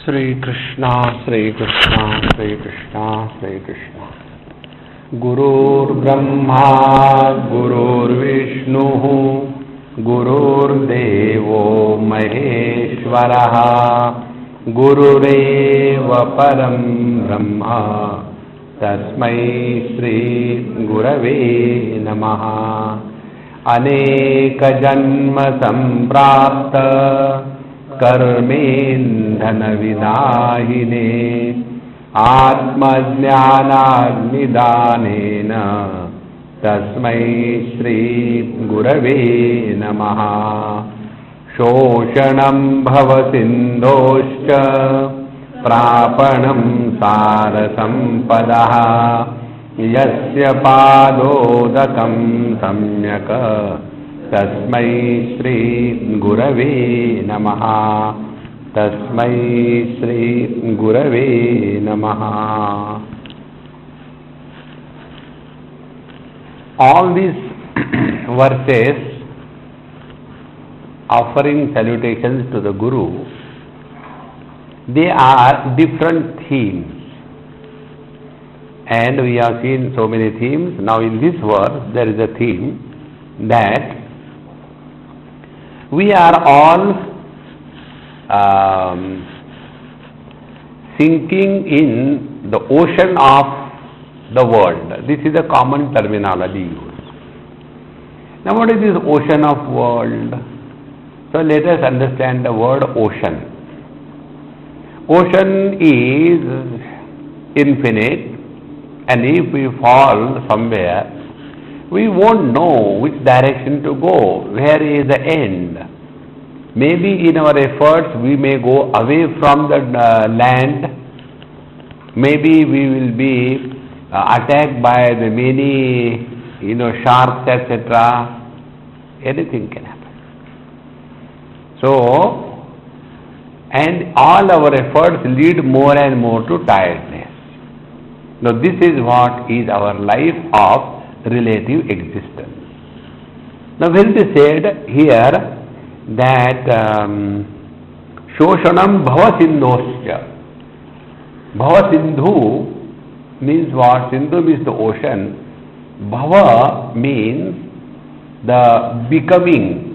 Sri Krishna, Sri Krishna, Sri Krishna, Sri Krishna. Gurur Brahma, Gurur Vishnu, Gurur Devo Maheshwaraha, Gurureva Param Brahma, Tasmai Sri Gurave Namaha. Aneka Janma Samprapta कर्मेंधन विदाहिने आत्मज्ञानाग्निदानेन तस्मै श्री गुरवे नमः. शोषणं भवसिन्धोश्च प्रापणं सारसम्पदः यस्य पादोदकं सम्यक् तस्मै श्री गुरवे नमः. तस्मै श्री गुरवे नमः. All these verses offering salutations to the Guru, they are different themes, and we have seen so many themes. Now in this verse there is a theme that we are all sinking in the ocean of the world. This is a common terminology used. Now what is this ocean of world? So let us understand the word ocean. Ocean is infinite, and if we fall somewhere, we won't know which direction to go, where is the end. Maybe in our efforts we may go away from the land, maybe we will be attacked by the many sharks, etc. Anything can happen. So, and all our efforts lead more and more to tiredness. Now this is what is our life of relative existence. Now when they said here that Shoshanam Bhavasindhosya, Bhavasindhu means what? Sindhu means the ocean. Bhava means the becoming.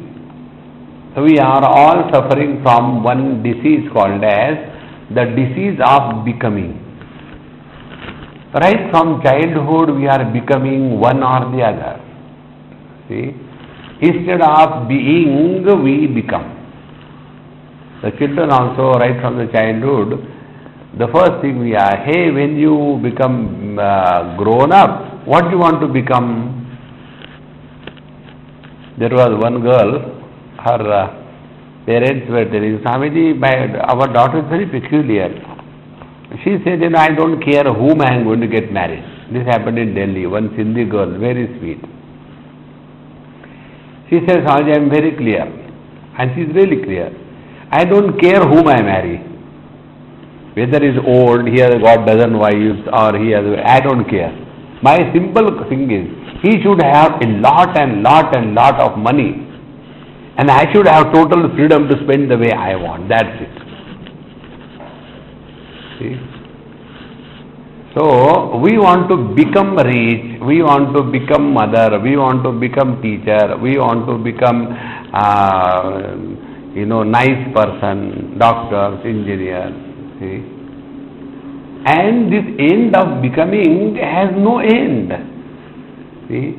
So we are all suffering from one disease called as the disease of becoming. Right from childhood we are becoming one or the other. See? Instead of being, we become. The children also, right from the childhood, the first thing we are, hey, when you become grown up, what do you want to become? There was one girl, her parents were telling, Swamiji, our daughter is very peculiar. She said, I don't care whom I am going to get married. This happened in Delhi, one Sindhi girl, very sweet. She says, Swamiji, I am very clear. And she is really clear. I don't care whom I marry. Whether he is old, he has got dozen wives, or he has, I don't care. My simple thing is, he should have a lot of money. And I should have total freedom to spend the way I want. That's it. See? So, we want to become rich, we want to become mother, we want to become teacher, we want to become, nice person, doctors, engineers. See? And this end of becoming has no end. See?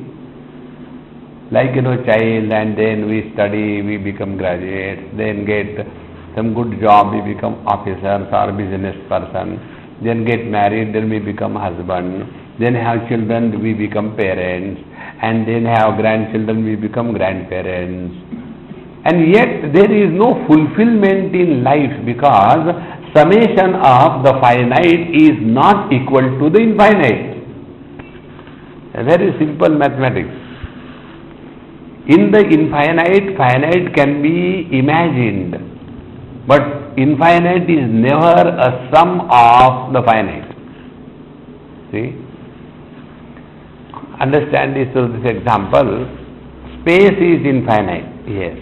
Like, child, and then we study, we become graduates, then get some good job, we become officers or business person, then get married, then we become husband, then have children, we become parents, and then have grandchildren, we become grandparents. And yet there is no fulfillment in life because summation of the finite is not equal to the infinite. A very simple mathematics. In the infinite, finite can be imagined, but infinite is never a sum of the finite. See? Understand this through this example. Space is infinite, yes.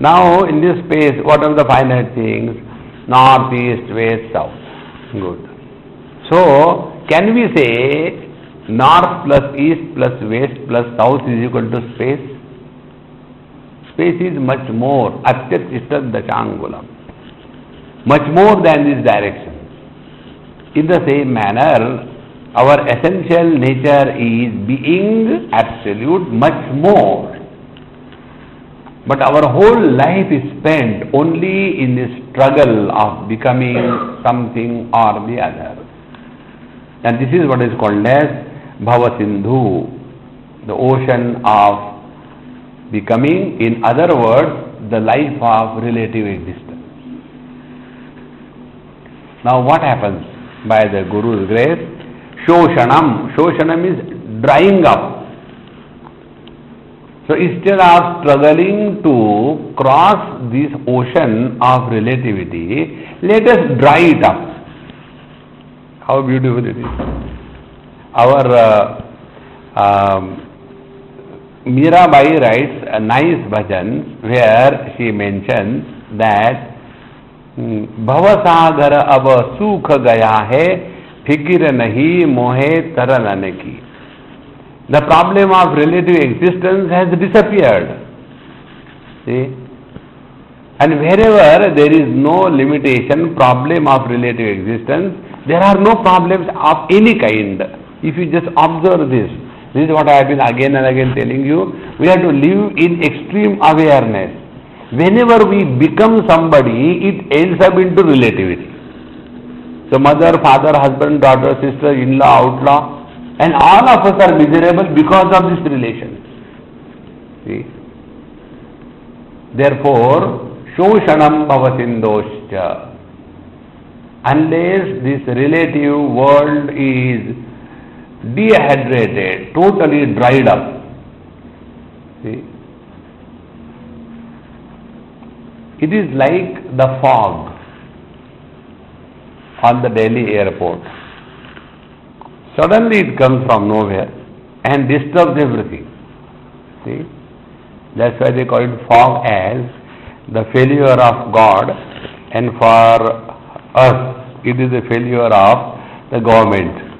Now in this space, what are the finite things? north, east, west, south. Good. So, can we say north plus east plus west plus south is equal to space? Space is much more, atyatishtat dashangulam, much more than this direction. In the same manner, our essential nature is being absolute, much more. But our whole life is spent only in the struggle of becoming something or the other. And this is what is called as Bhavasindhu, the ocean of becoming, in other words, the life of relative existence. Now what happens by the Guru's grace? Shoshanam. Shoshanam is drying up. So instead of struggling to cross this ocean of relativity, let us dry it up. How beautiful it is. Our Mirabai writes a nice bhajan where she mentions that Bhavasagar ab sukh gaya hai, fikir nahi mohe taran ki. The problem of relative existence has disappeared. See? And wherever there is no limitation, problem of relative existence, there are no problems of any kind. If you just observe this is what I have been again and again telling you. We have to live in extreme awareness. Whenever we become somebody, it ends up into relativity. So mother, father, husband, daughter, sister, in-law, outlaw, and all of us are miserable because of this relation. See? Therefore, Shoshanam Bhavasindoscha. Unless this relative world is dehydrated, totally dried up. See? It is like the fog on the Delhi airport. Suddenly it comes from nowhere and disturbs everything. See? That's why they call it fog as the failure of God, and for us it is the failure of the government.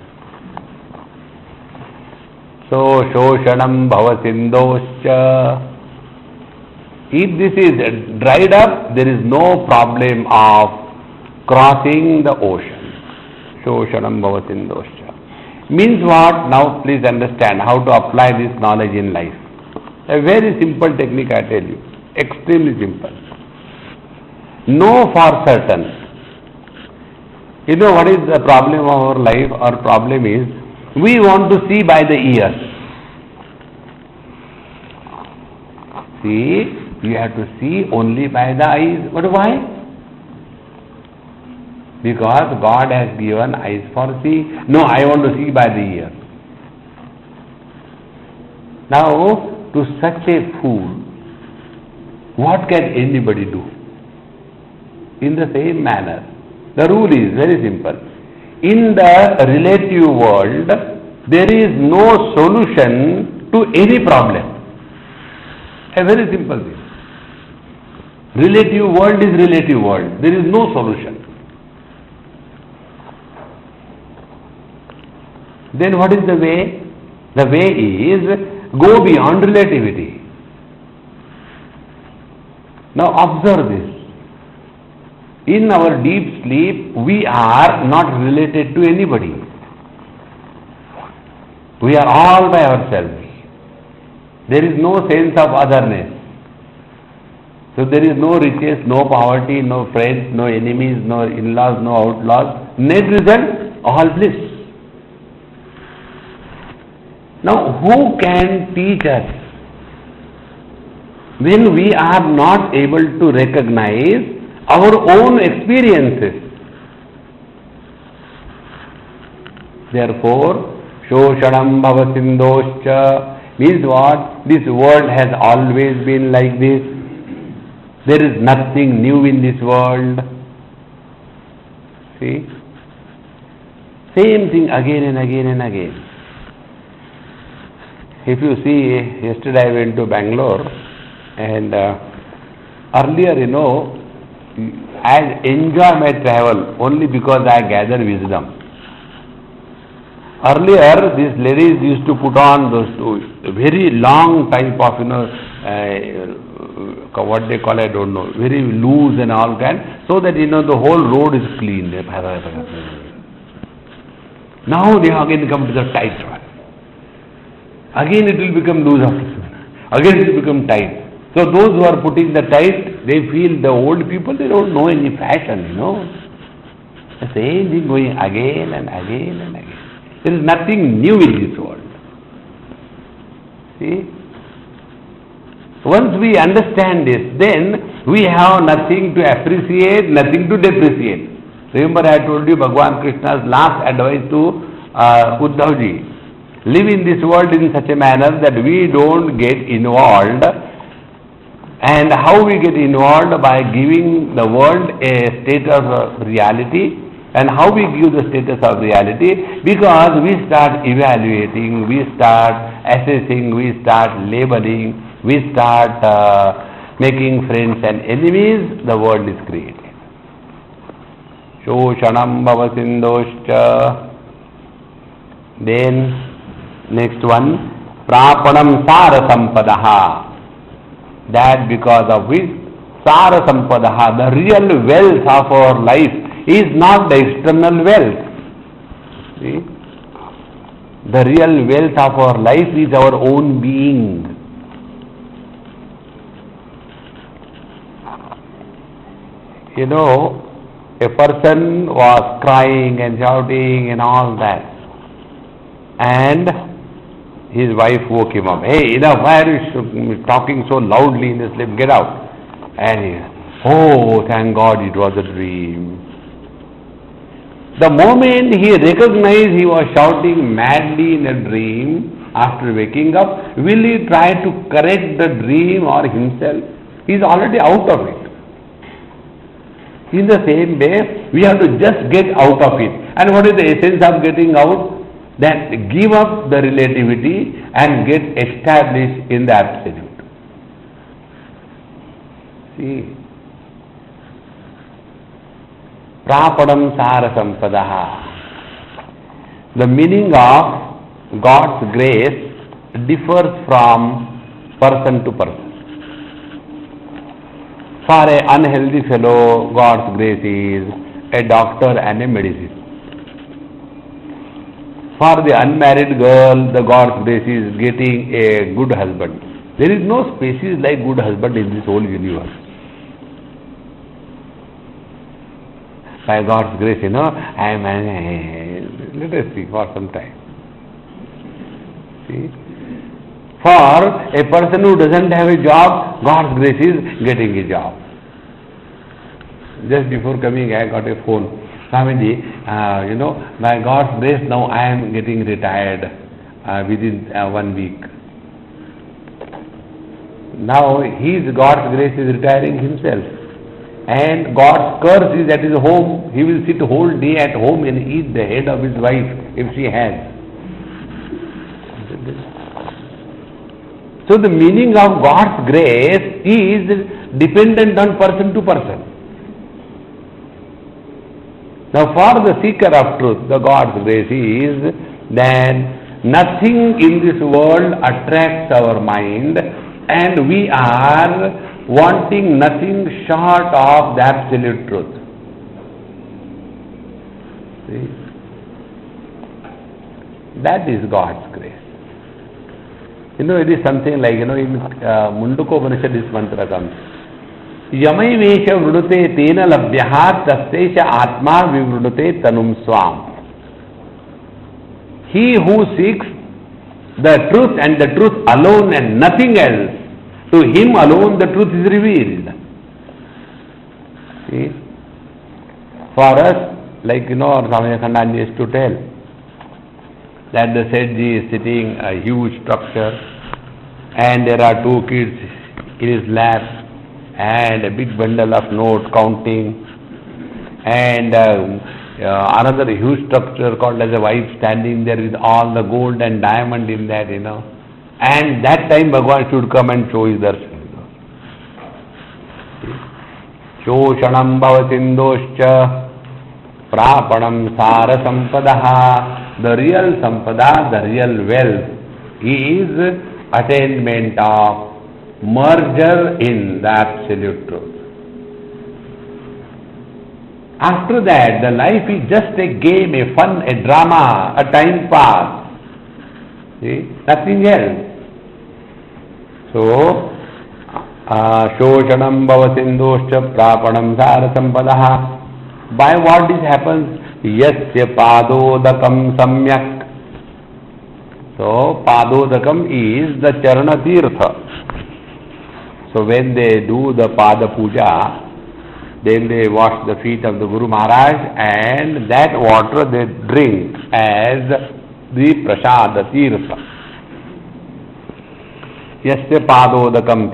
So, Shoshanam Bhavasindoscha. If this is dried up, there is no problem of crossing the ocean. Shoshanam Bhavasindoscha. Means what? Now please understand how to apply this knowledge in life. A very simple technique I tell you. Extremely simple. Know for certain. You know what is the problem of our life? Our problem is we want to see by the ears. See, you have to see only by the eyes. But why? Because God has given eyes for see. No, I want to see by the ear. Now, to such a fool, what can anybody do? In the same manner, the rule is very simple. In the relative world, there is no solution to any problem. A very simple thing. Relative world is relative world. There is no solution. Then what is the way? The way is go beyond relativity. Now observe this. In our deep sleep, we are not related to anybody. We are all by ourselves. There is no sense of otherness. So there is no riches, no poverty, no friends, no enemies, no in-laws, no outlaws. Net result, all bliss. Now who can teach us when we are not able to recognize our own experiences? Therefore, Shoshanam Bhavasindoscha means what? This world has always been like this. There is nothing new in this world. See? Same thing again and again and again. If you see, yesterday I went to Bangalore, and earlier, I enjoy my travel only because I gather wisdom. Earlier, these ladies used to put on those very long type of, what they call, I don't know, very loose and all kind, so that, the whole road is clean. Now they again come to the tight one. Again it will become loose after. Again it will become tight. So those who are putting the tight, they feel the old people, they don't know any fashion, The same thing going again and again and again. There is nothing new in this world. See? Once we understand this, then we have nothing to appreciate, nothing to depreciate. Remember I told you Bhagavan Krishna's last advice to Uddhavji. Live in this world in such a manner that we don't get involved. And how we get involved? By giving the world a status of reality. And how we give the status of reality? Because we start evaluating, we start assessing, we start labeling, we start making friends and enemies, the world is created. Shoshanam bhavasindoscha. Then next one, prapanam sara sampadaha. That because of which sara sampadaha, the real wealth of our life is not the external wealth. See? The real wealth of our life is our own being. A person was crying and shouting and all that. And his wife woke him up. Hey, enough, why are you talking so loudly in the sleep? Get out. And he, oh, thank God it was a dream. The moment he recognized he was shouting madly in a dream, after waking up, will he try to correct the dream or himself? He is already out of it. In the same way, we have to just get out of it. And what is the essence of getting out? That give up the relativity and get established in the absolute. See? Prapadam sara sampadaha. The meaning of God's grace differs from person to person. For an unhealthy fellow, God's grace is a doctor and a medicine. For the unmarried girl, the God's grace is getting a good husband. There is no species like good husband in this whole universe. By God's grace, let us see for some time. See? For a person who doesn't have a job, God's grace is getting a job. Just before coming, I got a phone. Swamiji, by God's grace now I am getting retired within 1 week. Now God's grace is retiring himself. And God's curse is at his home. He will sit whole day at home and eat the head of his wife if she has. So the meaning of God's grace is dependent on person to person. Now for the seeker of truth, the God's grace is that nothing in this world attracts our mind and we are wanting nothing short of the absolute truth. See? That is God's grace. It is something like, in Mundaka Upanishad this mantra comes. Yamai vesha vrudute tena labhyahat tasesha atma vivrudute tanum swam. He who seeks the truth and the truth alone and nothing else, to him alone the truth is revealed. See? For us, like our Swami Khandani used to tell, that the Sethji is sitting a huge structure and there are 2 kids in his lap and a big bundle of notes counting and another huge structure called as a wife standing there with all the gold and diamond in that, And that time Bhagavan should come and show his darshan. Shoshanam bhavasindoscha prapanam sara sampadaha. The real sampada, the real wealth is attainment of merger in the absolute truth. After that, the life is just a game, a fun, a drama, a time pass. See? Nothing else. So, Shoshanam bhavasindoscha prapanam sara sampadaha. By what this happens? Yasya padodakam samyak. So, padodakam is the charana tirtha. So, when they do the pada puja, then they wash the feet of the Guru Maharaj and that water they drink as the prasad, tirtha. Yasya padodakam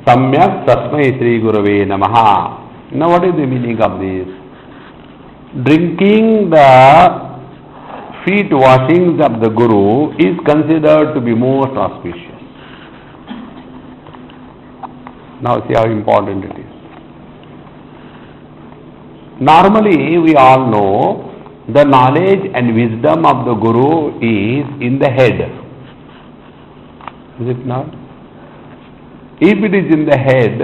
samyak tasmai Sri Gurave Namaha. Now what is the meaning of this? Drinking the feet washings of the Guru is considered to be most auspicious. Now see how important it is. Normally we all know the knowledge and wisdom of the Guru is in the head. Is it not? If it is in the head,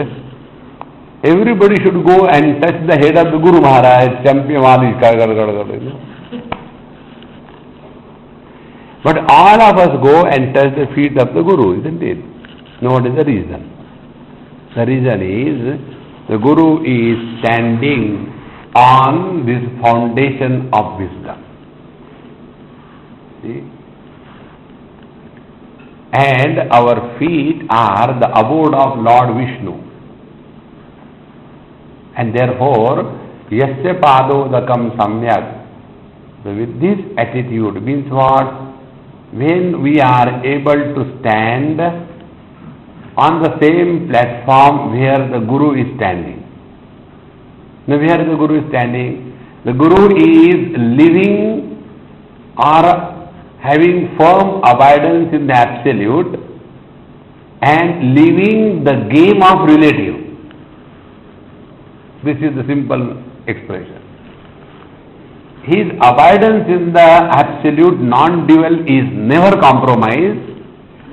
everybody should go and touch the head of the Guru Maharaj, but all of us go and touch the feet of the Guru, isn't it? Now what is the reason? The reason is the Guru is standing on this foundation of wisdom. See? And our feet are the abode of Lord Vishnu. And therefore, Yasya padodakam samyak. So with this attitude means what? When we are able to stand on the same platform where the Guru is standing. Now where the Guru is standing? The Guru is living or having firm abidance in the absolute and living the game of relative. This is the simple expression. His abidance in the absolute non-dual is never compromised,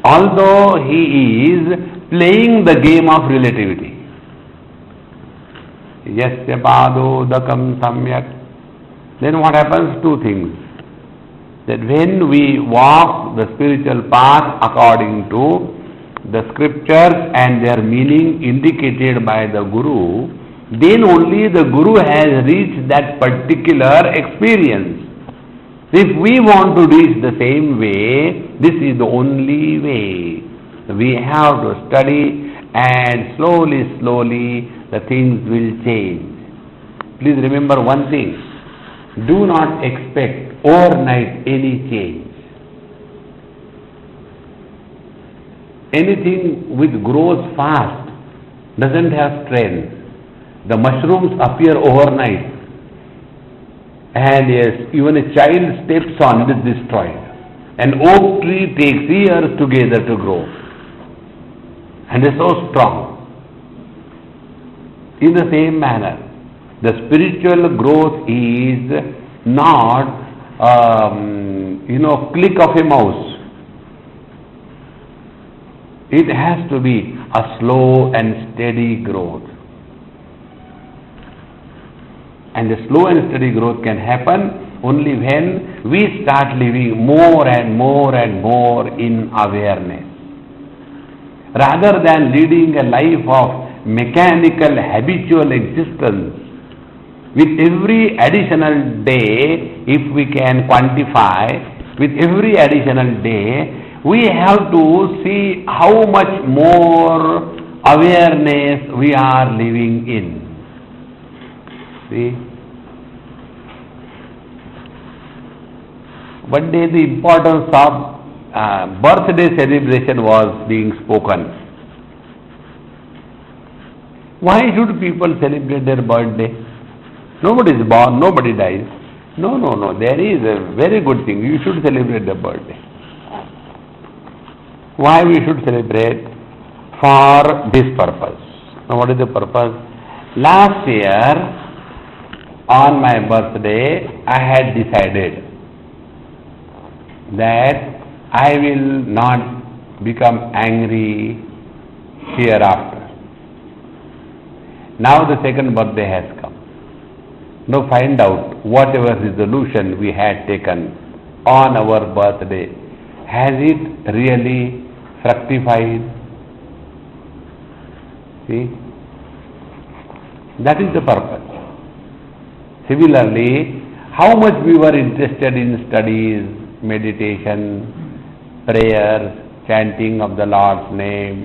although he is playing the game of relativity. Yasya padodakam samyak. Then what happens? Two things. That when we walk the spiritual path according to the scriptures and their meaning indicated by the Guru, then only the Guru has reached that particular experience. If we want to reach the same way, this is the only way. We have to study and slowly the things will change. Please remember one thing. Do not expect overnight any change. Anything which grows fast doesn't have strength. The mushrooms appear overnight. And yes, even a child steps on it is destroyed. An oak tree takes years together to grow. And is so strong. In the same manner, the spiritual growth is not, click of a mouse. It has to be a slow and steady growth. And the slow and steady growth can happen only when we start living more and more in awareness. Rather than leading a life of mechanical, habitual existence, with every additional day, if we can quantify, with every additional day, we have to see how much more awareness we are living in. See? One day the importance of birthday celebration was being spoken. Why should people celebrate their birthday? Nobody is born, nobody dies. No. There is a very good thing. You should celebrate the birthday. Why we should celebrate? for this purpose. Now what is the purpose? Last year, on my birthday, I had decided that I will not become angry hereafter. Now the second birthday has come. Now find out whatever resolution we had taken on our birthday, has it really fructified? See? That is the purpose. Similarly, how much we were interested in studies, meditation, prayers, chanting of the Lord's name.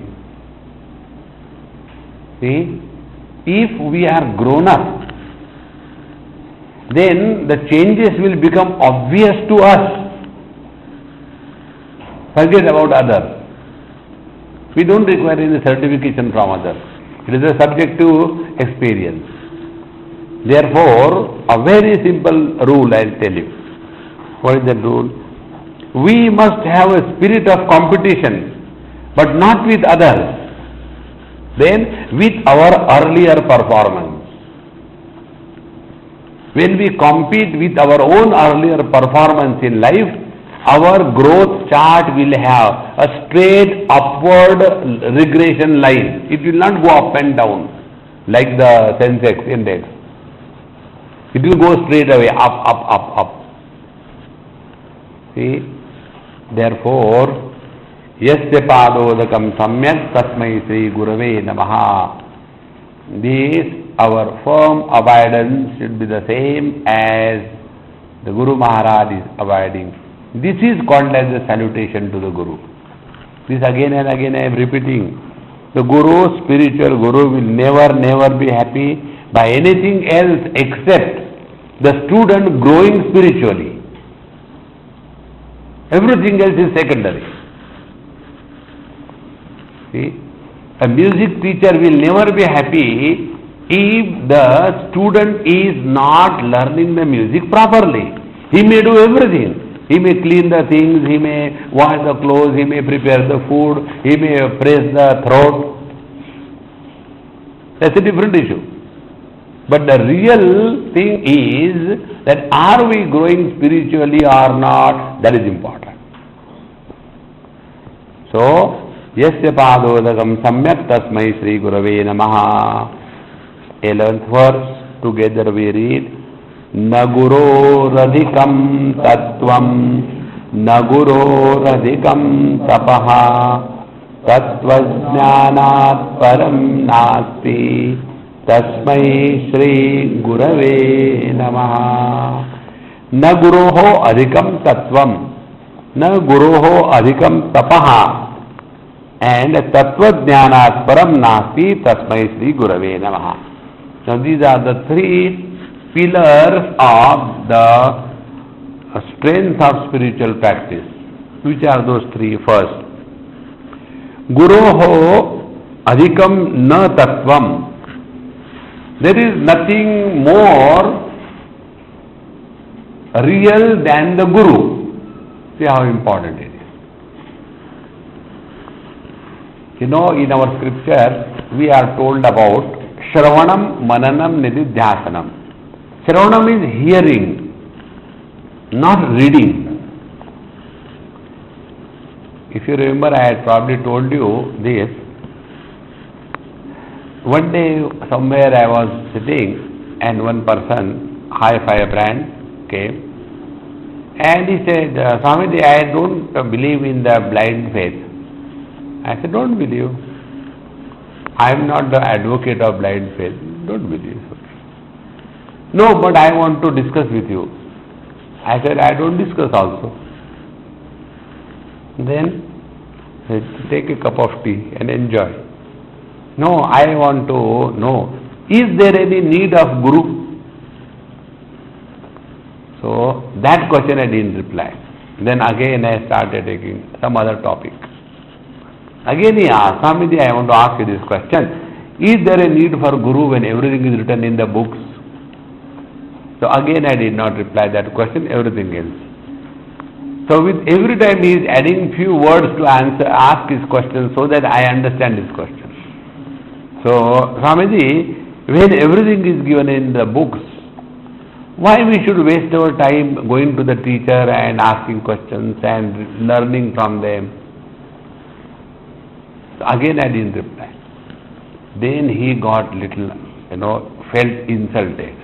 See? If we are grown up, then the changes will become obvious to us. Forget about others. We don't require any certification from others. It is a subjective experience. Therefore, a very simple rule I will tell you. What is that rule? We must have a spirit of competition, but not with others. Then with our earlier performance. When we compete with our own earlier performance in life, our growth chart will have a straight upward regression line. It will not go up and down like the Sensex index. It will go straight away, up. See? Therefore, yasya padodakam samyak tasmai Sri Gurave Namaha. This, our firm abidance should be the same as the Guru Maharaj is abiding. This is called as a salutation to the Guru. This again and again I am repeating. The Guru, spiritual Guru, will never be happy by anything else except the student growing spiritually. Everything else is secondary. See? A music teacher will never be happy if the student is not learning the music properly. He may do everything. He may clean the things, he may wash the clothes, he may prepare the food, he may press the throat. That's a different issue. But the real thing is that are we growing spiritually or not? That is important. So, yasya padodakam samyak tasmai Sri Gurave Namaha. 11th verse, together we read, Na guroradhikam tattvam, na guroradhikam tapaha, tattvajnanat param nasti, tasmai Shri Gurave Namaha. Na guroho adhikam tattvam, na guroho adhikam tapaha, and tattvajnanat param nasti, tasmai Shri Gurave Namaha. Now these are the three pillars of the strength of spiritual practice. Which are those three? First, Guroho adhikam na tattvam. There is nothing more real than the Guru. See how important it is. You know, in our scripture, we are told about Shravanam, Mananam, Nididhyasanam. Shravanam is hearing, not reading. If you remember, I had probably told you this. One day, somewhere I was sitting and one person, hi-fi brand, came and he said, Swamiji, I don't believe in the blind faith. I said, don't believe. I am not the advocate of blind faith. Don't believe. No, but I want to discuss with you. I said, I don't discuss also. Then, take a cup of tea and enjoy. No, I want to know, is there any need of Guru? So, that question I didn't reply. Then again I started taking some other topic. Again he asked, Swamiji, I want to ask you this question. Is there a need for Guru when everything is written in the books? So again I did not reply that question, everything else. So with every time he is adding few words to answer, ask his question so that I understand his question. So Swamiji, when everything is given in the books, why we should waste our time going to the teacher and asking questions and learning from them? So again I didn't reply. Then he got little, felt insulted.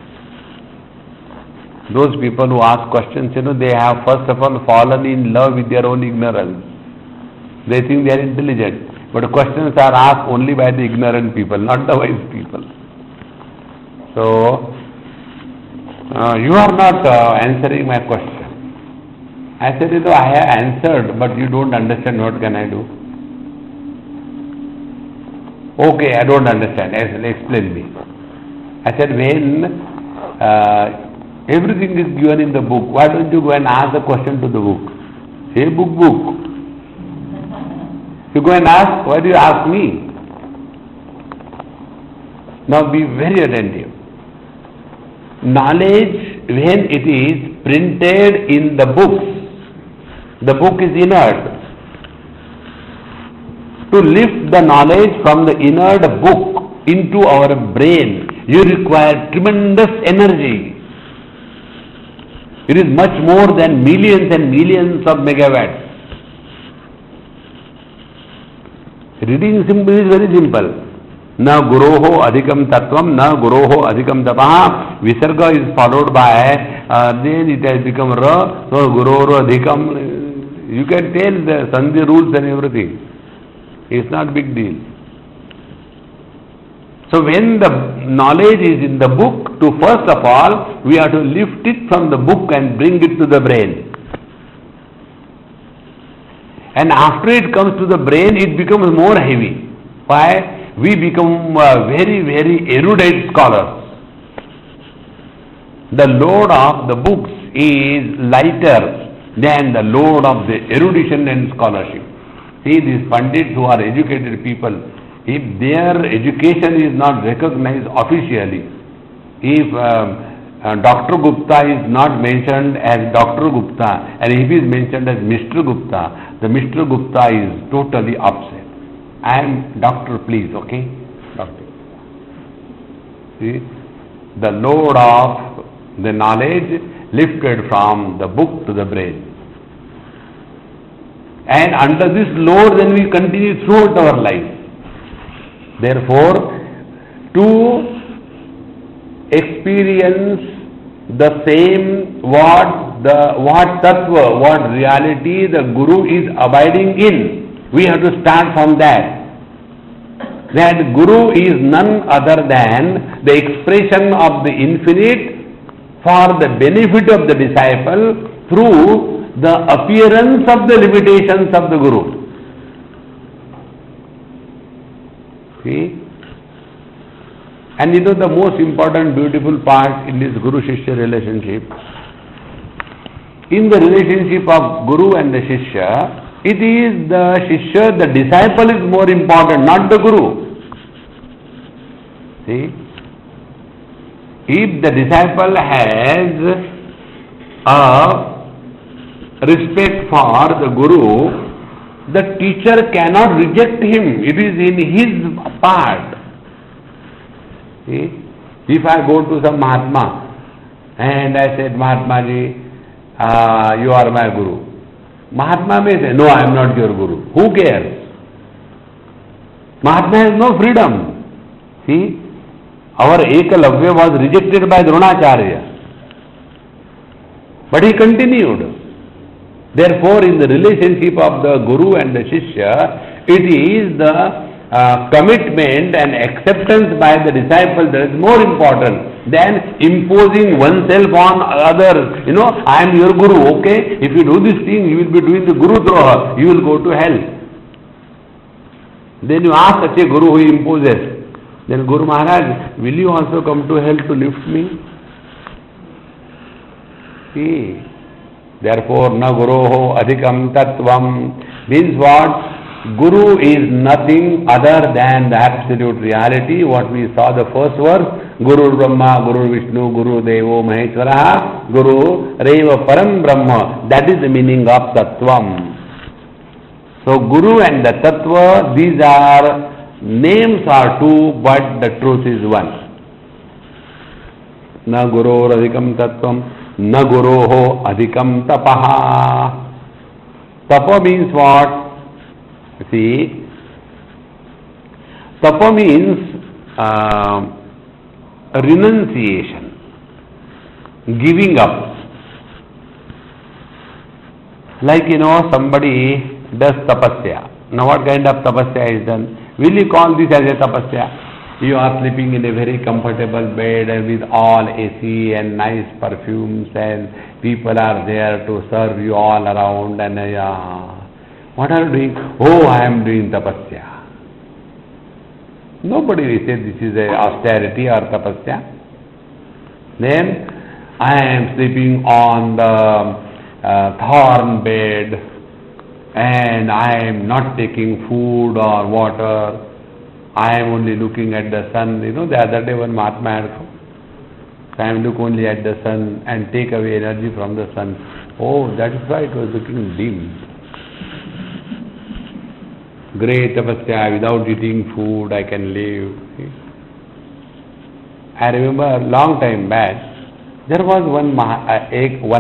Those people who ask questions, they have first of all fallen in love with their own ignorance. They think they are intelligent. But questions are asked only by the ignorant people, not the wise people. So, you are not answering my question. I said, I have answered, but you don't understand, what can I do? Okay, I don't understand. Explain me. I said, when everything is given in the book, why don't you go and ask the question to the book? Say, book. You go and ask, why do you ask me? Now be very attentive. Knowledge, when it is printed in the books, the book is inert. To lift the knowledge from the inert book into our brain, you require tremendous energy. It is much more than millions and millions of megawatts. Reading simple is very simple. Na guroho adhikam tattvam, na guroho adhikam tapaha. Visarga is followed by, then it has become ra, so guroro adhikam. You can tell the sandhi rules and everything. It's not big deal. So when the knowledge is in the book, to first of all, we have to lift it from the book and bring it to the brain. And after it comes to the brain, it becomes more heavy. Why? We become very, very erudite scholars. The load of the books is lighter than the load of the erudition and scholarship. See, these pandits who are educated people, if their education is not recognized officially, if Dr. Gupta is not mentioned as Dr. Gupta and if he is mentioned as Mr. Gupta, the Mr. Gupta is totally upset. I am doctor, please, okay? Doctor. See, the load of the knowledge lifted from the book to the brain. And under this load, then we continue throughout our life. Therefore, to experience the same what tattva, what reality the Guru is abiding in, we have to start from that. That Guru is none other than the expression of the infinite for the benefit of the disciple through the appearance of the limitations of the Guru. See? And the most important beautiful part in this Guru-Shishya relationship, in the relationship of Guru and the Shishya, it is the Shishya, the disciple is more important, not the Guru. See? If the disciple has a respect for the Guru, the teacher cannot reject him. It is in his part. See? If I go to some Mahatma and I said, Mahatma ji, you are my Guru. Mahatma may say, no, I am not your Guru. Who cares? Mahatma has no freedom. See? Our Ekalavya was rejected by Dronacharya. But he continued. Therefore, in the relationship of the Guru and the Shishya, it is the commitment and acceptance by the disciple that is more important than imposing oneself on others. I am your Guru, okay? If you do this thing, you will be doing the Guru Droha, you will go to hell. Then you ask such a Guru who imposes, then Guru Maharaj, will you also come to hell to lift me? See? Therefore, na guroho adhikam tattvam means what? Guru is nothing other than the absolute reality. What we saw the first verse, Guru Brahma, Guru Vishnu, Guru Devo Maheshwara, Guru Reva Param Brahma. That is the meaning of Tattvam. So Guru and the Tattva, these are names are two, but the truth is one. Na Guru Adhikam Tattvam, na Guroho Adhikam Tapaha. Tapa means what? See, Tapa means renunciation, giving up. Like, somebody does tapasya. Now what kind of tapasya is done? Will you call this as a tapasya? You are sleeping in a very comfortable bed and with all AC and nice perfumes, and people are there to serve you all around, and what are you doing? Oh, I am doing tapasya. Nobody will say this is a austerity or tapasya. Then I am sleeping on the thorn bed, and I am not taking food or water. I am only looking at the sun. The other day one Mahatma had come. So I am look only at the sun and take away energy from the sun. Oh, that is why it was looking dim. Great tapasya, without eating food I can live. I remember a long time back, there was one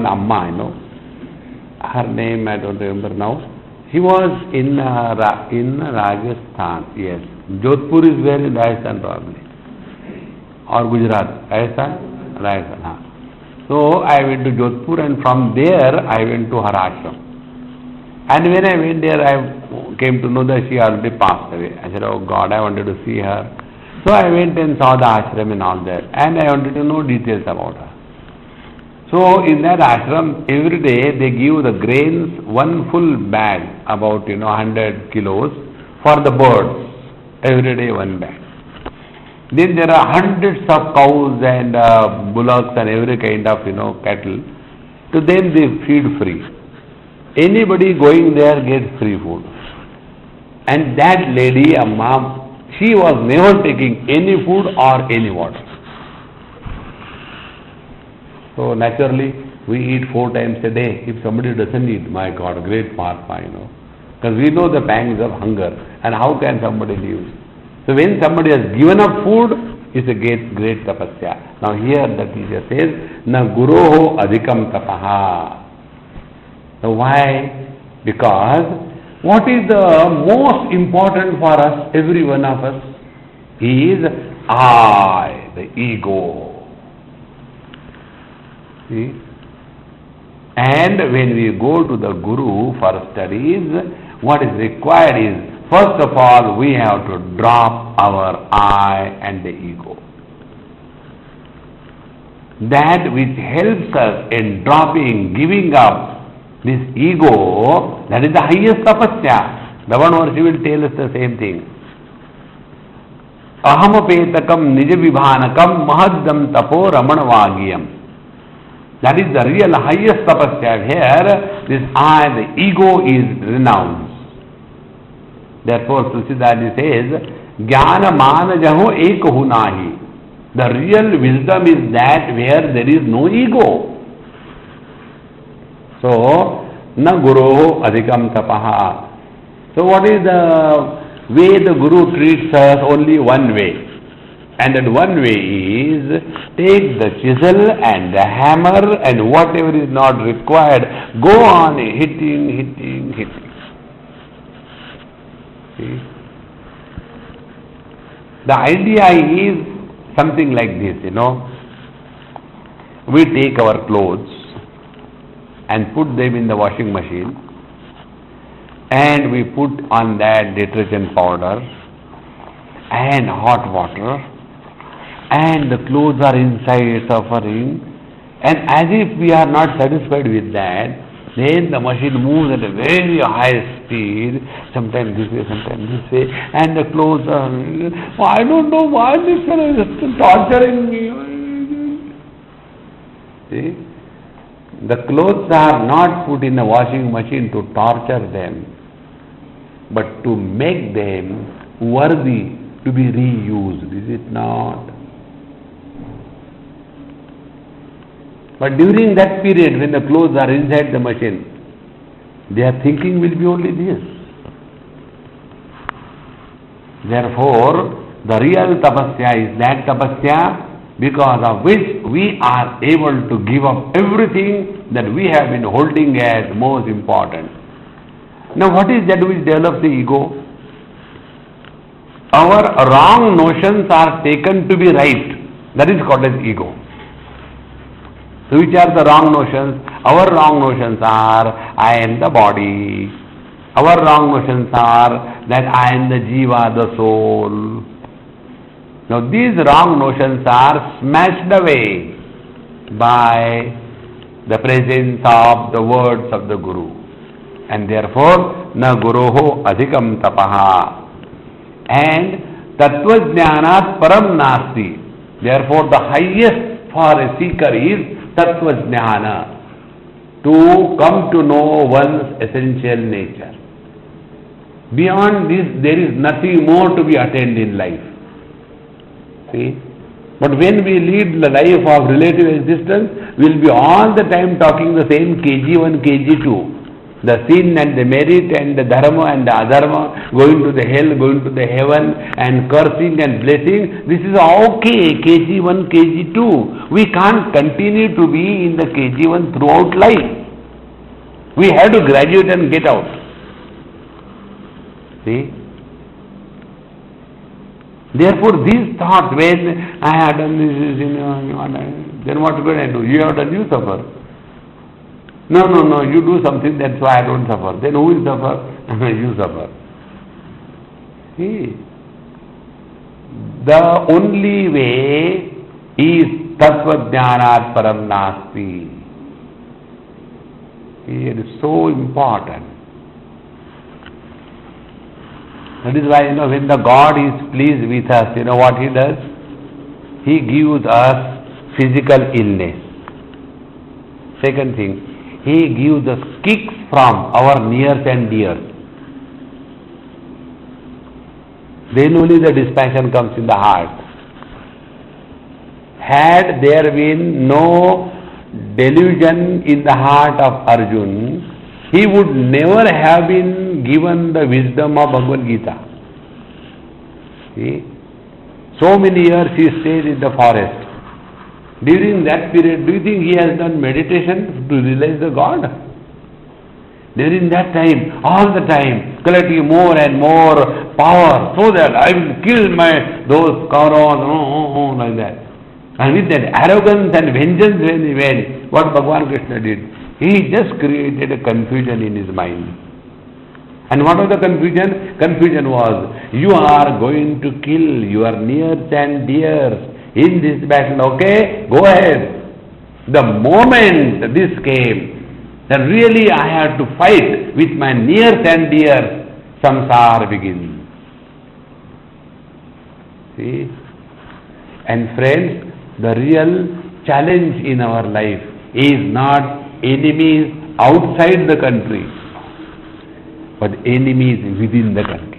Amma, her name I don't remember now. He was in Rajasthan, yes. Jodhpur is where in Rajasthan probably. Or Gujarat, Rajasthan. So I went to Jodhpur, and from there I went to her ashram. And when I went there, I came to know that she already passed away. I said, oh God, I wanted to see her. So I went and saw the ashram and all that. And I wanted to know details about her. So in that ashram, every day they give the grains, one full bag, about 100 kilos, for the birds. Every day one bag. Then there are hundreds of cows and bullocks and every kind of cattle. To them they feed free. Anybody going there gets free food. And that lady, Amma, she was never taking any food or any water. So naturally, we eat 4 times a day. If somebody doesn't eat, my God, great Mahatma, because we know the pangs of hunger, and how can somebody live? So when somebody has given up food, it's a great tapasya. Now here the teacher says, na guroho adhikam tapaha. So why? Because what is the most important for us, every one of us, is I, the ego. See? And when we go to the Guru for studies, what is required is, first of all, we have to drop our I and the ego. That which helps us in dropping, giving up this ego, that is the highest tapasya. The one verse will tell us the same thing. Ahamapetakam nijavibhanakam mahaddam tapo ramanavagyam. That is the real highest tapasya. Here, this I, the ego, is renounced. Therefore, Tulsidas says, Jnana manajaho ekahu nahi. The real wisdom is that where there is no ego. So, na guru adhikam tapaha. So, what is the way the Guru treats us? Only one way. And that one way is, take the chisel and the hammer and whatever is not required, go on hitting. See? The idea is something like this, We take our clothes and put them in the washing machine, and we put on that detergent powder and hot water, and the clothes are inside suffering, and as if we are not satisfied with that, then the machine moves at a very high speed, sometimes this way, sometimes this way, and the clothes are, I don't know why this fellow is torturing me. See? The clothes are not put in a washing machine to torture them. but to make them worthy to be reused, is it not? But during that period when the clothes are inside the machine, their thinking will be only this. Therefore, the real tapasya is that tapasya because of which we are able to give up everything that we have been holding as most important. Now what is that which develops the ego? Our wrong notions are taken to be right. That is called as ego. So which are the wrong notions? Our wrong notions are, I am the body. Our wrong notions are that I am the jiva, the soul. Now these wrong notions are smashed away by the presence of the words of the Guru. And therefore, na guroho adhikam tapaha. And tattva jnanat param nasti. Therefore, the highest for a seeker is tattva jnana, to come to know one's essential nature. Beyond this, there is nothing more to be attained in life. See? But when we lead the life of relative existence, we will be all the time talking the same KG1, KG2. The sin and the merit and the dharma and the adharma, going to the hell, going to the heaven, and cursing and blessing. This is okay, KG1, KG2. We can't continue to be in the KG1 throughout life. We have to graduate and get out. See? Therefore, these thoughts, when I have done this, then what will I do? You have done, you suffer. No, you do something, that's why I don't suffer. Then who will suffer? You suffer. See? The only way is tattva jnanat param nasti. It is so important. That is why, when the God is pleased with us, what He does? He gives us physical illness. Second thing, He gives us kicks from our nears and dears. Then only the dispassion comes in the heart. Had there been no delusion in the heart of Arjun, he would never have been given the wisdom of Bhagavad Gita. See? So many years he stayed in the forest. During that period, do you think he has done meditation to realize the God? During that time, all the time, collecting more and more power, so that I will kill those Kauravas, like that. And with that arrogance and vengeance when he went, what Bhagavan Krishna did? He just created a confusion in his mind. And what was the confusion? Confusion was, you are going to kill your nears and dears in this battle, okay? Go ahead. The moment this came, then really I have to fight with my nears and dears, samsara begins. See? And friends, the real challenge in our life is not enemies outside the country, but enemies within the country.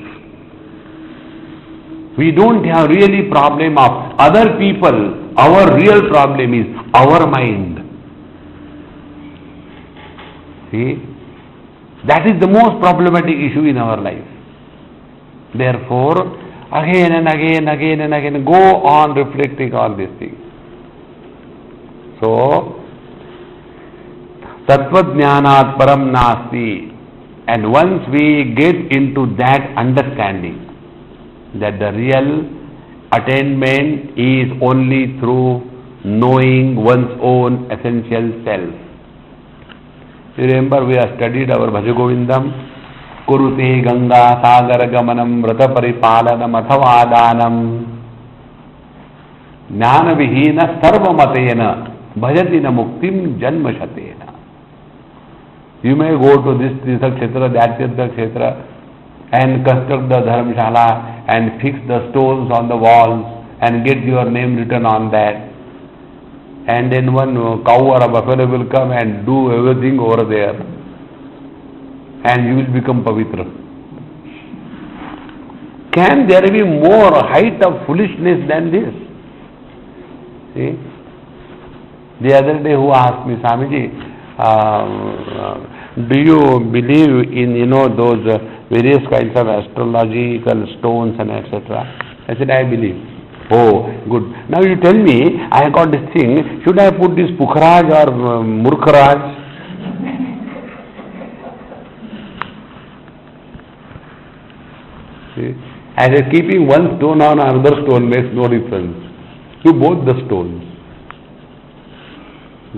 We don't have really problem of other people. Our real problem is our mind. See? That is the most problematic issue in our life. Therefore, again and again, go on reflecting all these things. So, tattva jnanat param nasti. And once we get into that understanding, that the real attainment is only through knowing one's own essential self. You remember we have studied our Bhajagovindam, Kurute Ganga Sagar Gamanam Vrata Paripalanam Athavadanam Jnana Vihina Sarva Matena Bhajatina Muktim Janma Shatena. You may go to this Tirtha Kshetra, that Tirtha Kshetra, and construct the Dharamshala and fix the stones on the walls and get your name written on that. And then one cow or a buffalo will come and do everything over there. And you will become Pavitra. Can there be more height of foolishness than this? See? The other day who asked me, Swamiji, do you believe in, those various kinds of astrological stones and etc.? I said, I believe. Oh, good. Now you tell me, I have got this thing, should I put this Pukhraj or Murkhraj? See? I said, keeping one stone on another stone makes no difference. To both the stones.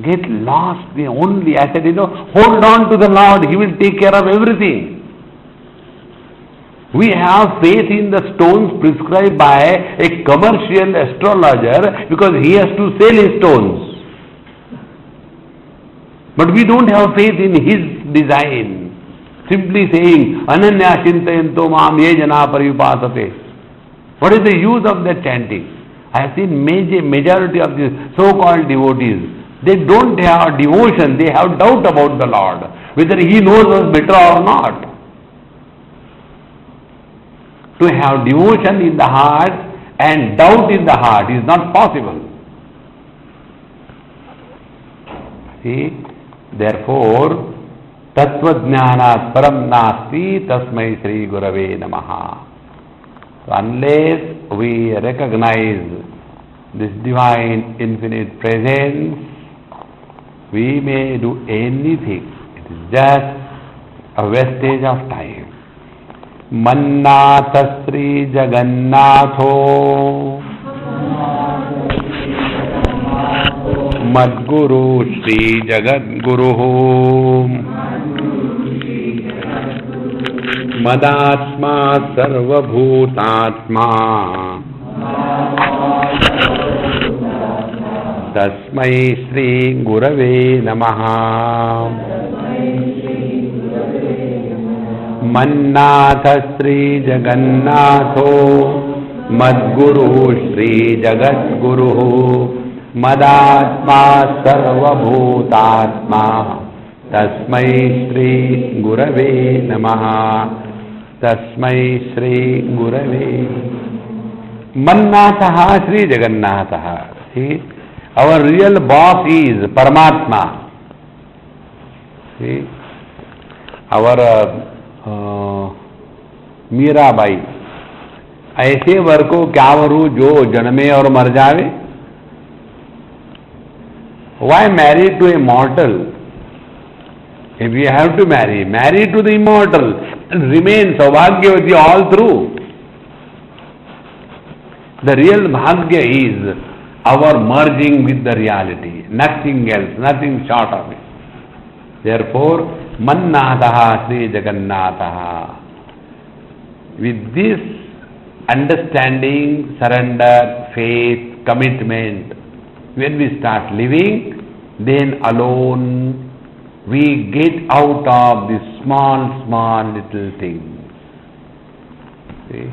Get lost only. I said, hold on to the Lord. He will take care of everything. We have faith in the stones prescribed by a commercial astrologer because he has to sell his stones. But we don't have faith in his design. Simply saying, Ananya Chintayanto Mam Ye Jana Parivipasate. What is the use of that chanting? I have seen majority of these so-called devotees. They don't have devotion, they have doubt about the Lord, whether He knows us better or not. To have devotion in the heart and doubt in the heart is not possible. See, therefore, Tattvajnanat param nasti tasmai Sri Gurave Namaha. So unless we recognize this divine infinite presence, we may do anything. It is just a wastage of time. Mannatha Sri Jagannatho Madguru Sri Jagadguru Madatma Sarvabhutatma Tasmai Sri Gurave Namaha. Mannatha Sri Jagannatho Madguru Sri Jagadguru Madatma Sarvabhutatma Tasmai Sri Gurave Namaha. Tasmai Sri Gurave. Mannatha Sri Jagannatha. See, our real boss is Paramatma. See, our Mirabai, ऐसे वर को क्या वरू जो जन्मे और मर जावे? Why marry to a mortal? If you have to marry, marry to the immortal and remain Saubhagyavati all through. The real Bhagya is our merging with the reality, nothing else, nothing short of it. Therefore, Mannatha Sri Jagannatha. With this understanding, surrender, faith, commitment, when we start living, then alone we get out of these small little things. See?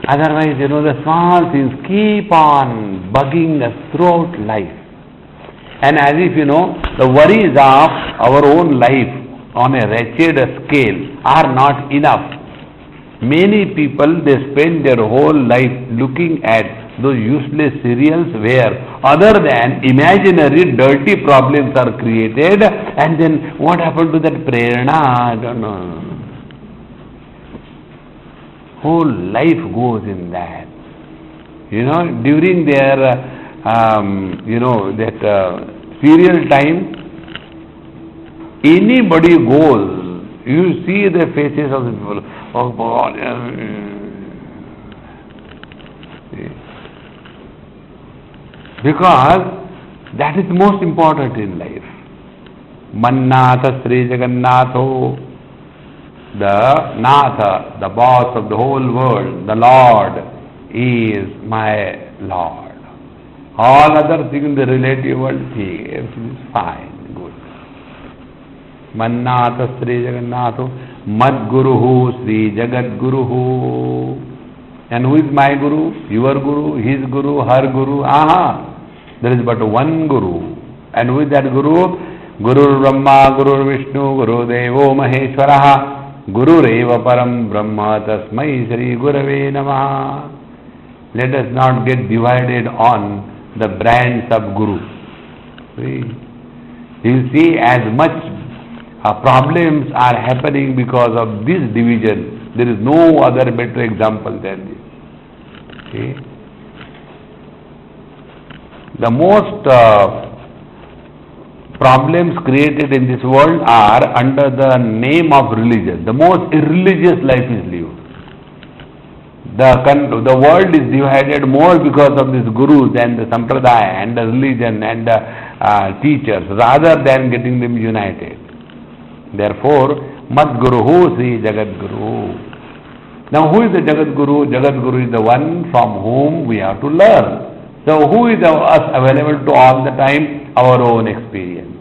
Otherwise, the small things keep on bugging us throughout life. And as if, the worries of our own life on a wretched scale are not enough. Many people, they spend their whole life looking at those useless serials where other than imaginary dirty problems are created, and then what happened to that prerana? I don't know. Whole life goes in that. During their, serial time, anybody goes, you see the faces of the people. Oh God. Because that is most important in life. Mannatha Sri Jagannatho, the Natha, the boss of the whole world, the Lord is my Lord. All other things in the relative world, everything is fine, good. Mannatha Sri Jagannatho, Madguruhu Sri Jagadguruhu. And who is my Guru? Your Guru, his Guru, her Guru. Aha! There is but one Guru. And who is that Guru? Guru Brahma, Guru Vishnu, Guru Devo Maheshwaraha, Gurureva param brahma tasmai Shri Gurave Namaha. Let us not get divided on the brands of Guru. You see, as much problems are happening because of this division. There is no other better example than this. See? The most problems created in this world are under the name of religion. The most irreligious life is lived. The world is divided more because of these gurus and the sampradaya and the religion and the teachers rather than getting them united. Therefore, Mad Guruhu Sri Jagat Guru. Now, who is the Jagat Guru? Jagat Guru is the one from whom we have to learn. So, who is us available to all the time? Our own experience.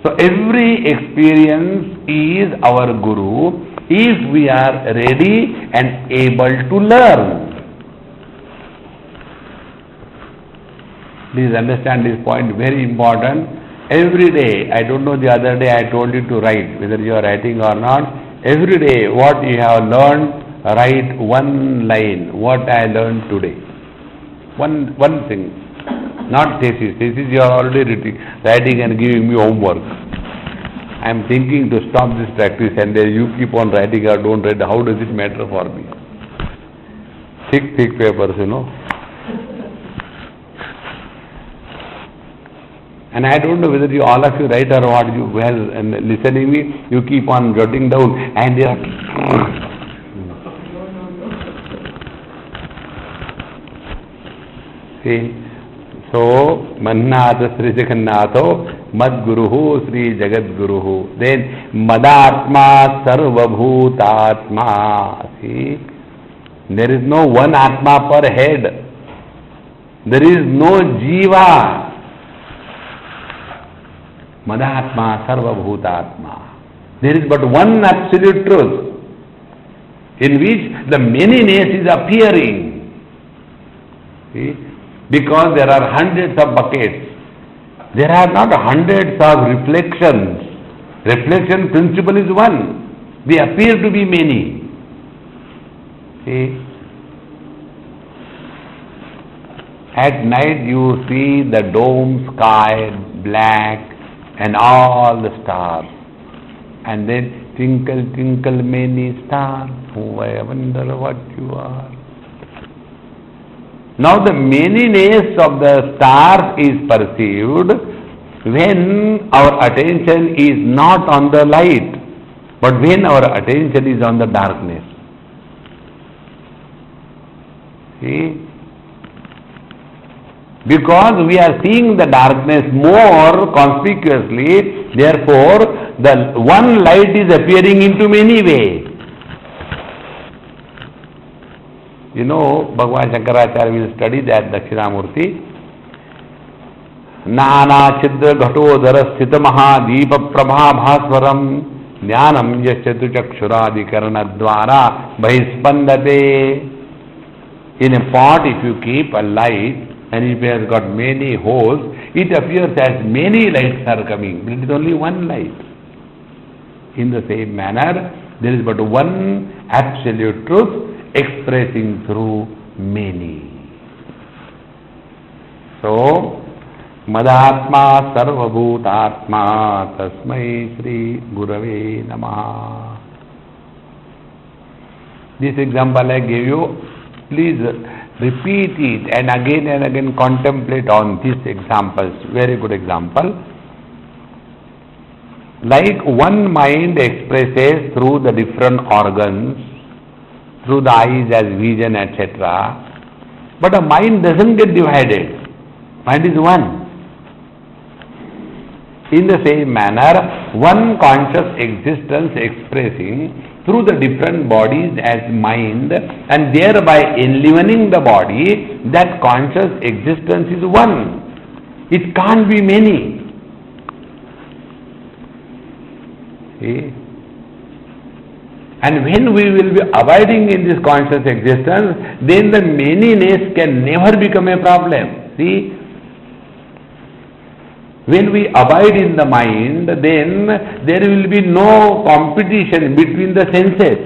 So, every experience is our Guru if we are ready and able to learn. Please understand this point, very important. Every day, I don't know, the other day I told you to write, whether you are writing or not. Every day, what you have learned, write one line, what I learned today. One thing, not thesis. Thesis you are already writing and giving me homework. I am thinking to stop this practice, and then you keep on writing or don't write. How does it matter for me? Thick papers, you know. And I don't know whether all of you write or what. You well and listening me, you keep on jotting down, and they are. See, so Mannatha Sri Jagannatho Mad Guruhu Sri Jagat Guruhu. Then Madatma Sarva Bhutatma. See, there is no one Atma per head. There is no Jiva. Madatma Sarva Bhutatma. There is but one absolute truth in which the manyness is appearing. See? Because there are hundreds of buckets. There are not hundreds of reflections. Reflection principle is one. They appear to be many. See? At night you see the dome sky black and all the stars. And then twinkle, twinkle many stars. Oh, I wonder what you are. Now the manyness of the stars is perceived when our attention is not on the light, but when our attention is on the darkness. See? Because we are seeing the darkness more conspicuously, therefore the one light is appearing into many ways. You know, Bhagavan Shankaracharya will study that Dakshinamurti. Nana Chidra Ghatodara Sthita Mahadeepa Prabha Bhaswaram Jnanam Yashchatu Chakshuradi Karana Dvara Bhahispandate. In a pot, if you keep a light and if it has got many holes, it appears as many lights are coming, but it is only one light. In the same manner, there is but one absolute truth expressing through many. So, Madatma Sarvabhutatma Tasmai Shri Gurave Namaha. This example I gave you, please repeat it and again contemplate on these examples. Very good example. Like one mind expresses through the different organs, through the eyes as vision, etc. But a mind doesn't get divided. Mind is one. In the same manner, one conscious existence expressing through the different bodies as mind and thereby enlivening the body, that conscious existence is one. It can't be many. See? And when we will be abiding in this conscious existence, then the manyness can never become a problem. See? When we abide in the mind, then there will be no competition between the senses.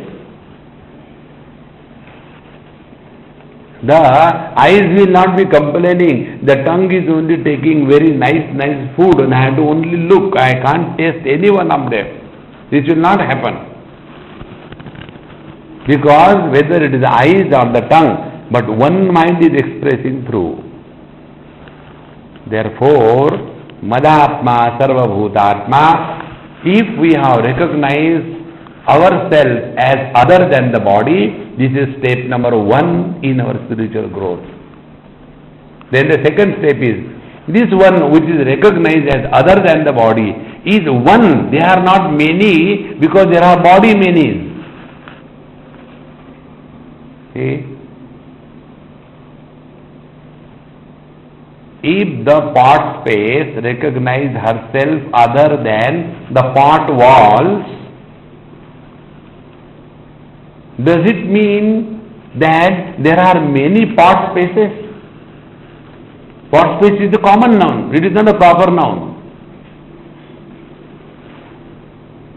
The eyes will not be complaining, the tongue is only taking very nice food and I have to only look, I can't taste any one of them. This will not happen. Because whether it is the eyes or the tongue, but one mind is expressing through. Therefore, Madatma Sarva Bhutatma, if we have recognized ourselves as other than the body, this is step number 1 in our spiritual growth. Then the second step is, this one which is recognized as other than the body is one, they are not many because there are body manies. See? If the pot space recognizes herself other than the pot walls, does it mean that there are many pot spaces? Pot space is a common noun, it is not a proper noun.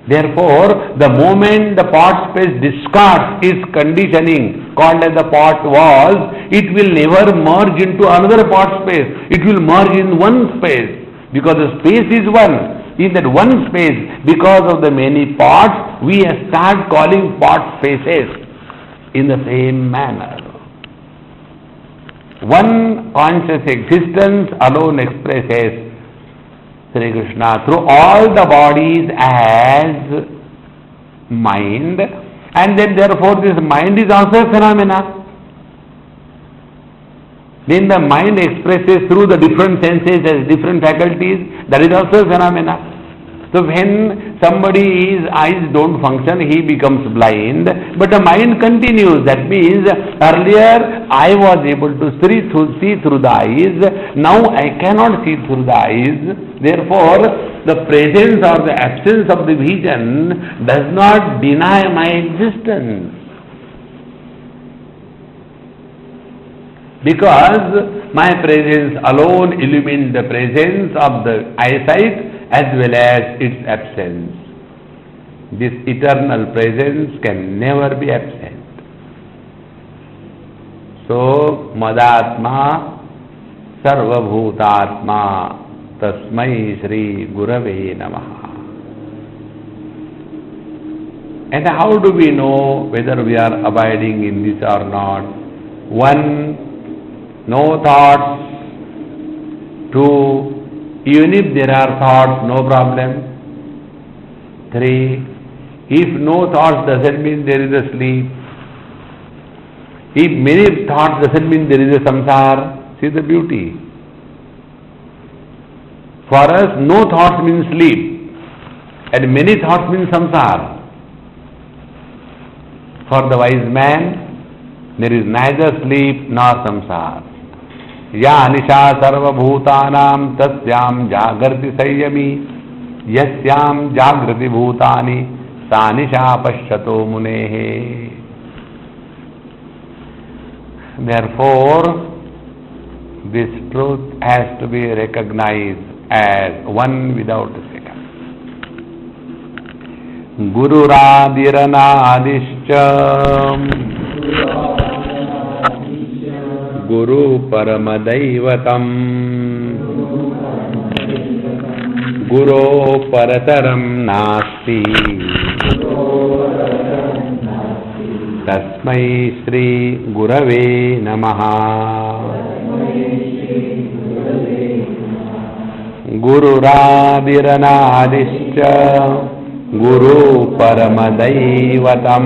Therefore, the moment the pot space discards its conditioning called as the pot walls, it will never merge into another pot space. It will merge in one space because the space is one. In that one space, because of the many pots, we start calling pot spaces in the same manner. One conscious existence alone expresses Sri Krishna through all the bodies as mind, and then therefore this mind is also a phenomena. Then the mind expresses through the different senses as different faculties, that is also a phenomena. So when somebody's eyes don't function, he becomes blind, but the mind continues. That means earlier I was able to see through the eyes, now I cannot see through the eyes. Therefore, the presence or the absence of the vision does not deny my existence. Because my presence alone illumines the presence of the eyesight as well as its absence. This eternal presence can never be absent. So, Madatma Sarva Bhutatma Tasmai Shri Gurave Namaha. And how do we know whether we are abiding in this or not? 1, no thoughts. 2, even if there are thoughts, no problem. 3, if no thoughts doesn't mean there is a sleep. If many thoughts doesn't mean there is a samsara. See the beauty. For us, no thoughts means sleep, and many thoughts means samsara. For the wise man, there is neither sleep nor samsara. Ya nisha sarva bhutanam tasyam jagrati sayyami yasyam jagrati bhutani sa nisha pashyato munehe. Therefore, this truth has to be recognized as one without a second. Gururadiranaadischa Guru Paramadaivatam Guru Parataram Nasti Tasmai Shri Gurave Namaha. Gururadiranaadischa Guru Paramadaivatam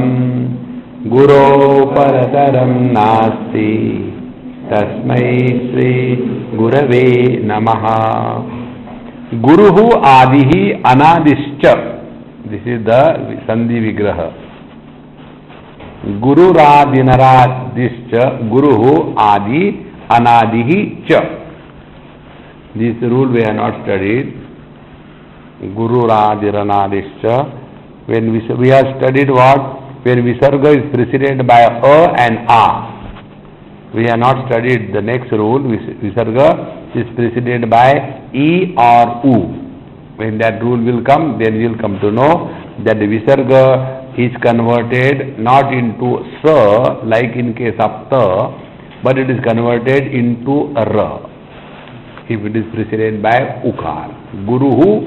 Guru Parataram Nasti Tasmai Shri Gurave Namaha. Guruhu Adihi Anadischa. This is the Sandhi Vigraha. Gururadiranaadischa Guruhu Adi Anadihi Cha. This rule we have not studied. Gururadiranaadischa. When we have studied what? When Visarga is preceded by A and A. We have not studied the next rule. Visarga is preceded by E or U. When that rule will come, then we will come to know that the Visarga is converted not into Sa like in case of Ta, but it is converted into Ra if it is preceded by Ukar. Guruhu,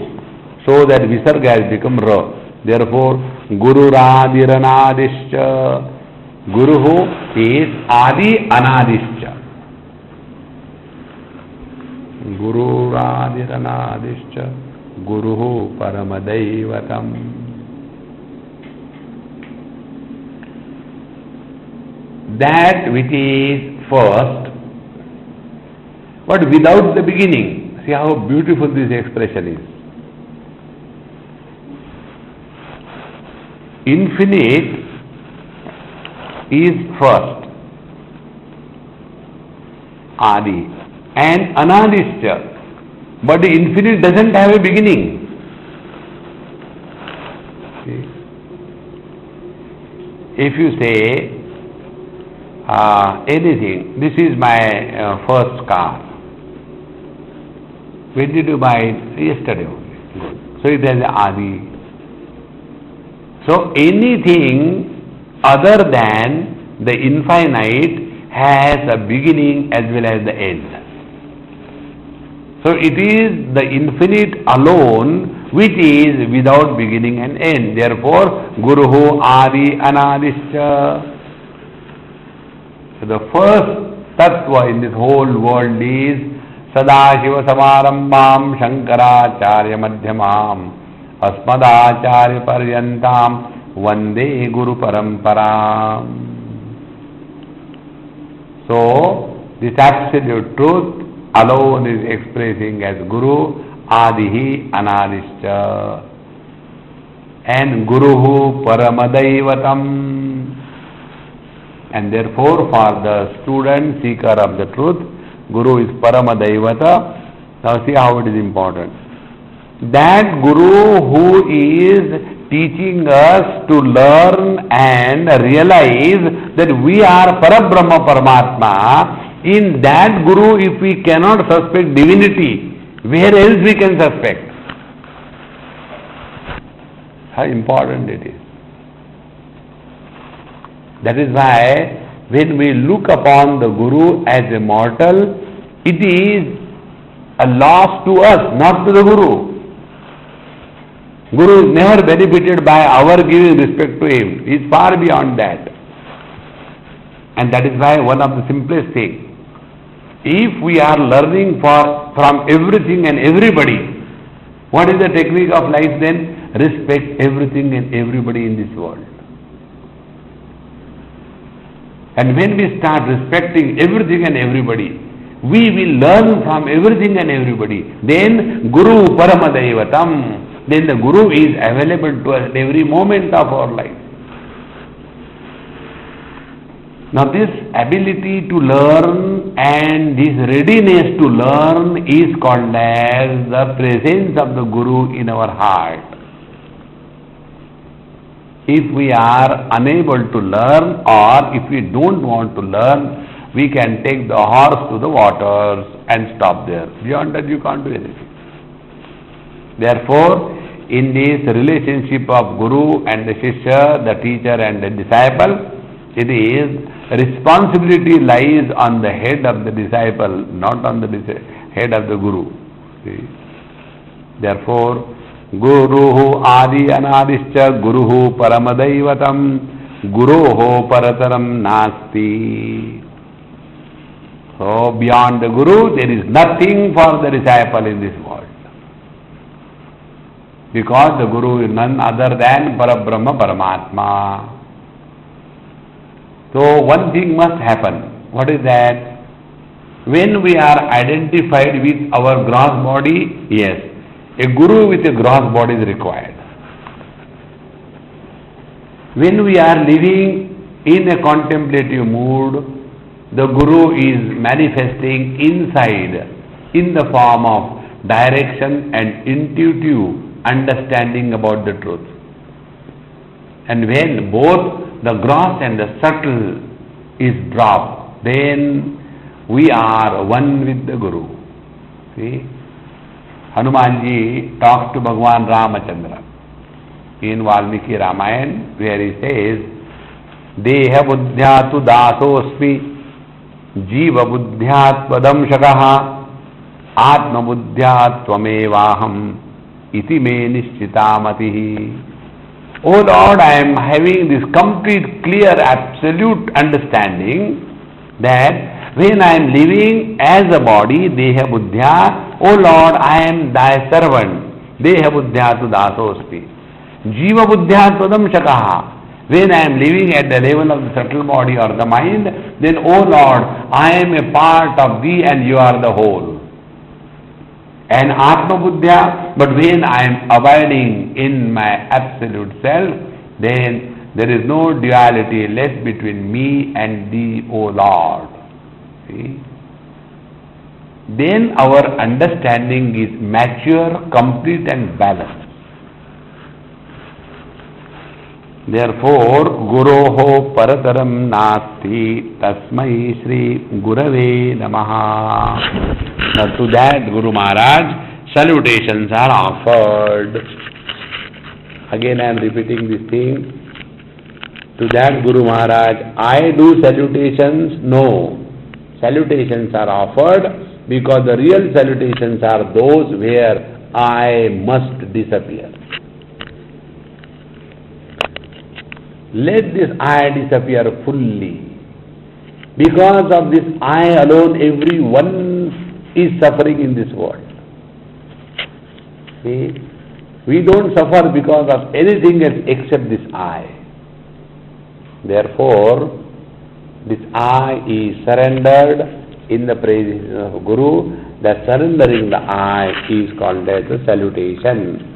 so that Visarga has become Ra. Therefore, Guru Radiranadischa. Guruhu is Adi Anadischa. Guru Radiranadischa. Guruhu Paramadaivatam. That which is first, but without the beginning. See how beautiful this expression is. Infinite is first, Adi, and Anadischa, but the infinite doesn't have a beginning. See? If you say anything, this is my first car. When did you buy it? Yesterday only. Good. So it has a Adi. So anything other than the infinite has a beginning as well as the end. So it is the infinite alone which is without beginning and end. Therefore, Guruhu Adi Anadischa. So the first tattva in this whole world is Sadashiva Samarambam Shankaracharya Madhyamam Asmadacharya Paryantam Vande Guru Paramparam. So, this absolute truth alone is expressing as Guru Adihi Anadischa and Guruhu Paramadaivatam. And therefore, for the student, seeker of the truth, Guru is Paramadaivata. Now see how it is important. That Guru who is teaching us to learn and realize that we are Parabrahma Paramatma, in that Guru, if we cannot suspect divinity, where else we can suspect? How important it is. That is why when we look upon the Guru as a mortal, it is a loss to us, not to the Guru. Guru is never benefited by our giving respect to him. He is far beyond that. And that is why one of the simplest things, if we are learning from everything and everybody, what is the technique of life then? Respect everything and everybody in this world. And when we start respecting everything and everybody, we will learn from everything and everybody. Then Guru Paramadaivatam. Then the Guru is available to us at every moment of our life. Now this ability to learn and this readiness to learn is called as the presence of the Guru in our heart. If we are unable to learn or if we don't want to learn, we can take the horse to the waters and stop there. Beyond that you can't do anything. Therefore, in this relationship of Guru and the Shishya, the teacher and the disciple, it is responsibility lies on the head of the disciple, not on the head of the Guru. See? Therefore, Guruhu Adi Anadischa Guruhu Paramadaivatam Guruho Parataram Nasti. So beyond the Guru there is nothing for the disciple in this world. Because the Guru is none other than Parabrahma Paramatma. So one thing must happen. What is that? When we are identified with our gross body, yes, a Guru with a gross body is required. When we are living in a contemplative mood, the Guru is manifesting inside in the form of direction and intuitive understanding about the truth. And when both the gross and the subtle is dropped, then we are one with the Guru. See? Hanumanji talks to Bhagwan Ramachandra in Valmiki Ramayana, where he says, Deha buddhya tu dasosmi, jiva buddhya tvadamshakaha, atma buddhya tvamevaham, iti me nishchitamatihi. Oh Lord, I am having this complete, clear, absolute understanding that when I am living as a body, Deha buddhya, oh Lord, I am thy servant, Deha buddhya tu dasosmi. Jiva buddhya tvadam shakaha. When I am living at the level of the subtle body or the mind, then, oh Lord, I am a part of thee and you are the whole. And Atma buddhya, but when I am abiding in my absolute self, then there is no duality left between me and thee, O Lord. See? Then our understanding is mature, complete and balanced. Therefore, Guroho Parataram Nasti Tasmai Shri Gurave Namaha. Now to that Guru Maharaj, salutations are offered. Again I am repeating this thing. To that Guru Maharaj, I do salutations? No. Salutations are offered because the real salutations are those where I must disappear. Let this I disappear fully. Because of this I alone, everyone is suffering in this world. See? We don't suffer because of anything else except this I. Therefore, this I is surrendered in the praises of Guru. The surrendering the I is called as a salutation.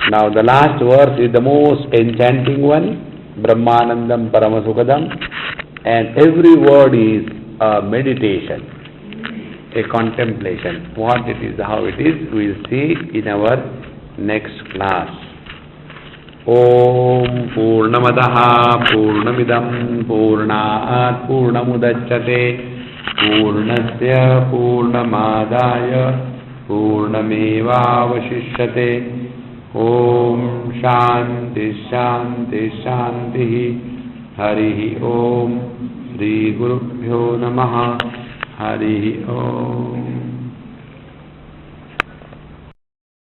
Now the last verse is the most enchanting one, Brahmanandam Paramasukadam, and every word is a meditation, a contemplation. What it is, how it is, we will see in our next class. Om Purnamadaha Purnamidam Purnat Purnamudachyate Purnasya Purnamadaya Purnamevavashishyate. Om Shanti Shanti Shanti. Hari Om. Shri Gurubhyo Namaha. Hari Om.